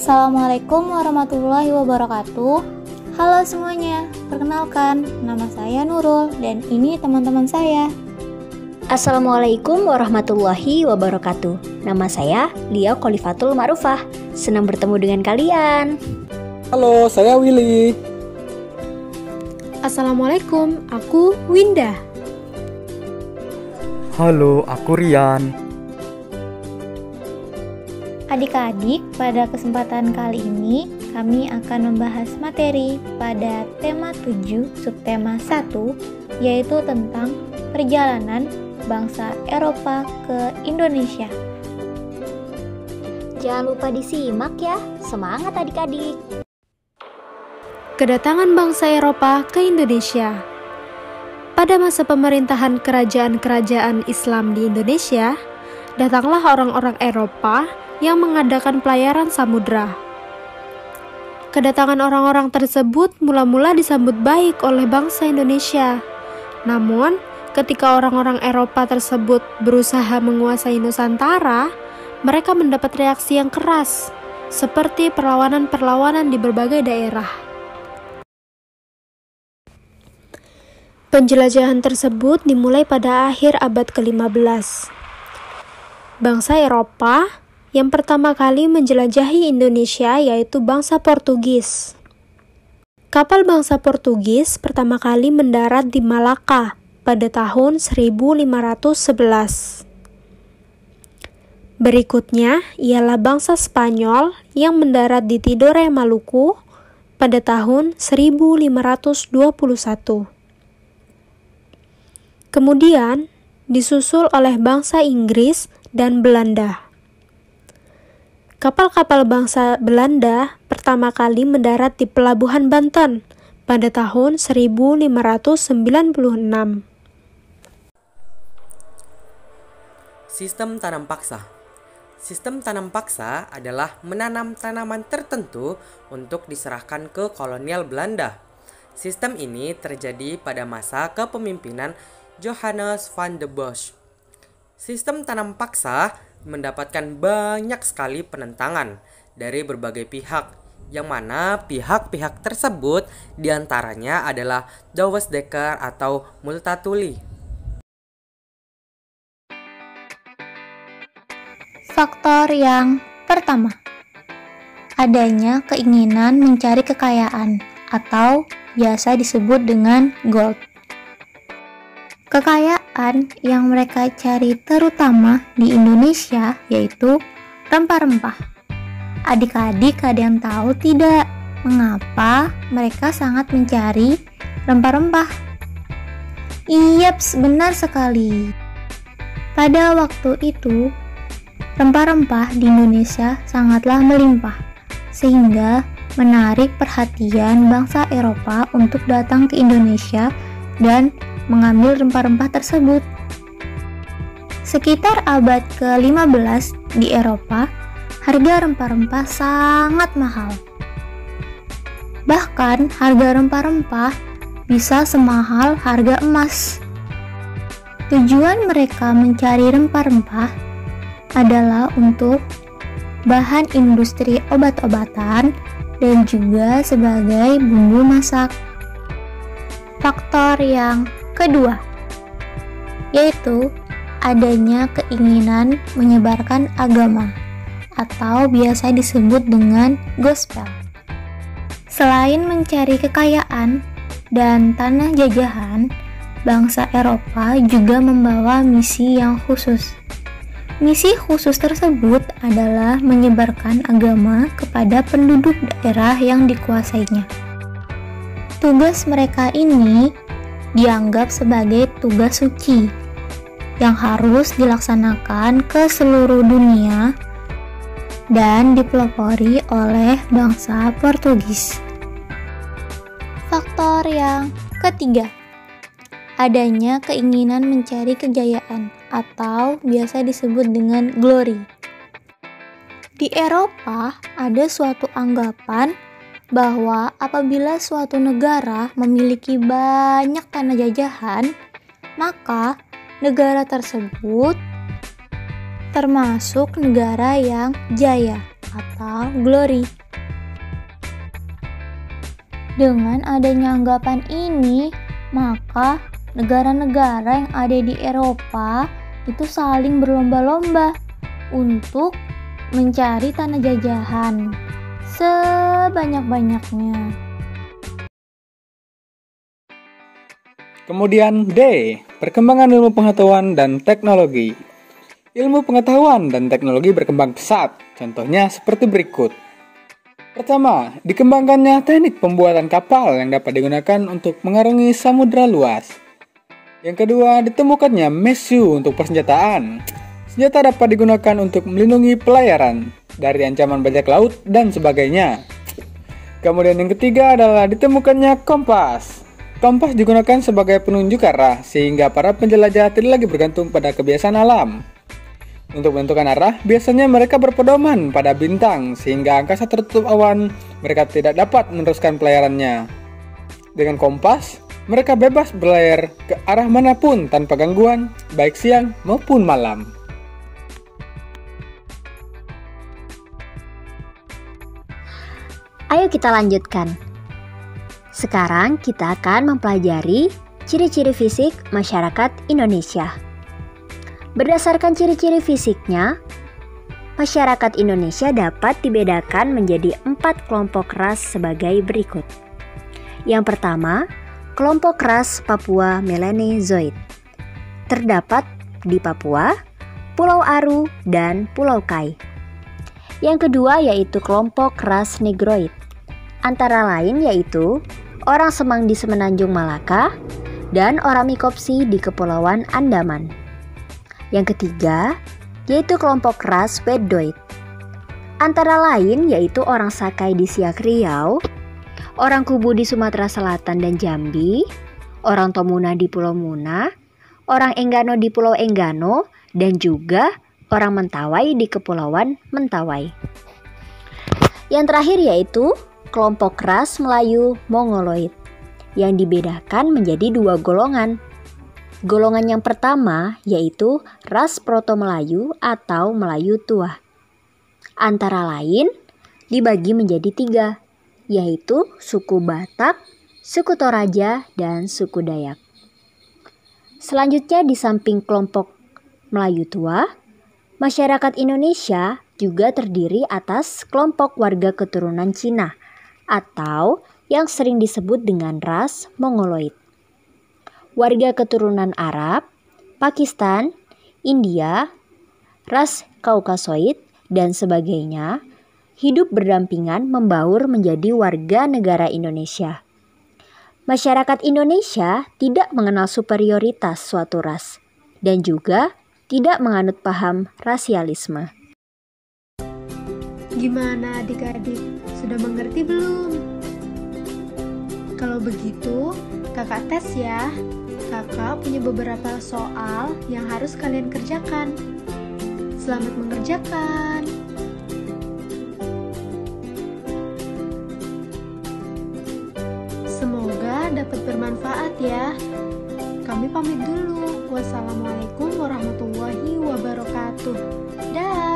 Assalamualaikum warahmatullahi wabarakatuh. Halo semuanya, perkenalkan, nama saya Nurul dan ini teman-teman saya. Assalamualaikum warahmatullahi wabarakatuh. Nama saya Lia Khalifatul Ma'rufah. Senang bertemu dengan kalian. Halo, saya Willy. Assalamualaikum, aku Winda. Halo, aku Rian. Adik-adik, pada kesempatan kali ini kami akan membahas materi pada tema 7 subtema 1, yaitu tentang perjalanan bangsa Eropa ke Indonesia. Jangan lupa disimak ya. Semangat adik-adik. Kedatangan bangsa Eropa ke Indonesia. Pada masa pemerintahan kerajaan-kerajaan Islam di Indonesia, datanglah orang-orang Eropa yang mengadakan pelayaran samudra. Kedatangan orang-orang tersebut mula-mula disambut baik oleh bangsa Indonesia. Namun, ketika orang-orang Eropa tersebut berusaha menguasai Nusantara, mereka mendapat reaksi yang keras, seperti perlawanan-perlawanan di berbagai daerah. Penjelajahan tersebut dimulai pada akhir abad ke-15. Bangsa Eropa yang pertama kali menjelajahi Indonesia yaitu bangsa Portugis. Kapal bangsa Portugis pertama kali mendarat di Malaka pada tahun 1511. Berikutnya ialah bangsa Spanyol yang mendarat di Tidore, Maluku pada tahun 1521. Kemudian disusul oleh bangsa Inggris dan Belanda. Kapal-kapal bangsa Belanda pertama kali mendarat di Pelabuhan Banten pada tahun 1596. Sistem tanam paksa. Sistem tanam paksa adalah menanam tanaman tertentu untuk diserahkan ke kolonial Belanda. Sistem ini terjadi pada masa kepemimpinan Johannes van der Bosch. Sistem tanam paksa mendapatkan banyak sekali penentangan dari berbagai pihak, yang mana pihak-pihak tersebut diantaranya adalah Douwe Dekker atau Multatuli. Faktor yang pertama, adanya keinginan mencari kekayaan atau biasa disebut dengan gold. Kekayaan yang mereka cari terutama di Indonesia yaitu rempah-rempah. Adik-adik ada yang tahu tidak mengapa mereka sangat mencari rempah-rempah? Iyaps, benar sekali. Pada waktu itu, rempah-rempah di Indonesia sangatlah melimpah, sehingga menarik perhatian bangsa Eropa untuk datang ke Indonesia dan mengambil rempah-rempah tersebut. Sekitar abad ke-15 di Eropa, harga rempah-rempah sangat mahal. Bahkan harga rempah-rempah bisa semahal harga emas. Tujuan mereka mencari rempah-rempah adalah untuk bahan industri obat-obatan dan juga sebagai bumbu masak. Faktor yang kedua, yaitu adanya keinginan menyebarkan agama atau biasa disebut dengan gospel. Selain mencari kekayaan dan tanah jajahan, bangsa Eropa juga membawa misi yang khusus. Misi khusus tersebut adalah menyebarkan agama kepada penduduk daerah yang dikuasainya. Tugas mereka ini dianggap sebagai tugas suci yang harus dilaksanakan ke seluruh dunia dan dipelopori oleh bangsa Portugis. Faktor yang ketiga, adanya keinginan mencari kejayaan atau biasa disebut dengan glory. Di Eropa ada suatu anggapan bahwa apabila suatu negara memiliki banyak tanah jajahan, maka negara tersebut termasuk negara yang jaya atau glory. Dengan adanya anggapan ini, maka negara-negara yang ada di Eropa itu saling berlomba-lomba untuk mencari tanah jajahan sebanyak-banyaknya. Kemudian D. Perkembangan ilmu pengetahuan dan teknologi. Ilmu pengetahuan dan teknologi berkembang pesat, contohnya seperti berikut. Pertama, dikembangkannya teknik pembuatan kapal yang dapat digunakan untuk mengarungi samudera luas. Yang kedua, ditemukannya mesu untuk persenjataan. Senjata dapat digunakan untuk melindungi pelayaran dari ancaman bajak laut dan sebagainya. Kemudian yang ketiga adalah ditemukannya kompas. Kompas digunakan sebagai penunjuk arah sehingga para penjelajah tidak lagi bergantung pada kebiasaan alam. Untuk menentukan arah, biasanya mereka berpedoman pada bintang sehingga angkasa tertutup awan, mereka tidak dapat meneruskan pelayarannya. Dengan kompas, mereka bebas berlayar ke arah manapun tanpa gangguan, baik siang maupun malam. Ayo kita lanjutkan. Sekarang kita akan mempelajari ciri-ciri fisik masyarakat Indonesia. Berdasarkan ciri-ciri fisiknya, masyarakat Indonesia dapat dibedakan menjadi 4 kelompok ras sebagai berikut. Yang pertama, kelompok ras Papua Melanezoid. Terdapat di Papua, Pulau Aru, dan Pulau Kai. Yang kedua yaitu kelompok ras Negroid. Antara lain yaitu orang Semang di Semenanjung Malaka dan orang Mikopsi di Kepulauan Andaman. Yang ketiga yaitu kelompok ras Wedoid. Antara lain yaitu orang Sakai di Siak Riau, orang Kubu di Sumatera Selatan dan Jambi, orang Tomuna di Pulau Muna, orang Enggano di Pulau Enggano, dan juga orang Mentawai di Kepulauan Mentawai. Yang terakhir yaitu kelompok ras Melayu Mongoloid yang dibedakan menjadi 2 golongan. Golongan yang pertama yaitu ras Proto-Melayu atau Melayu Tua. Antara lain dibagi menjadi 3, yaitu suku Batak, suku Toraja, dan suku Dayak. Selanjutnya di samping kelompok Melayu Tua, masyarakat Indonesia juga terdiri atas kelompok warga keturunan Cina atau yang sering disebut dengan ras Mongoloid. Warga keturunan Arab, Pakistan, India, ras Kaukasoid, dan sebagainya hidup berdampingan membaur menjadi warga negara Indonesia. Masyarakat Indonesia tidak mengenal superioritas suatu ras dan juga tidak menganut paham rasialisme. Gimana adik-adik? Sudah mengerti belum? Kalau begitu, kakak tes ya. Kakak punya beberapa soal yang harus kalian kerjakan. Selamat mengerjakan. Semoga dapat bermanfaat ya. Kami pamit dulu. Wassalamualaikum warahmatullahi wabarakatuh. Dah.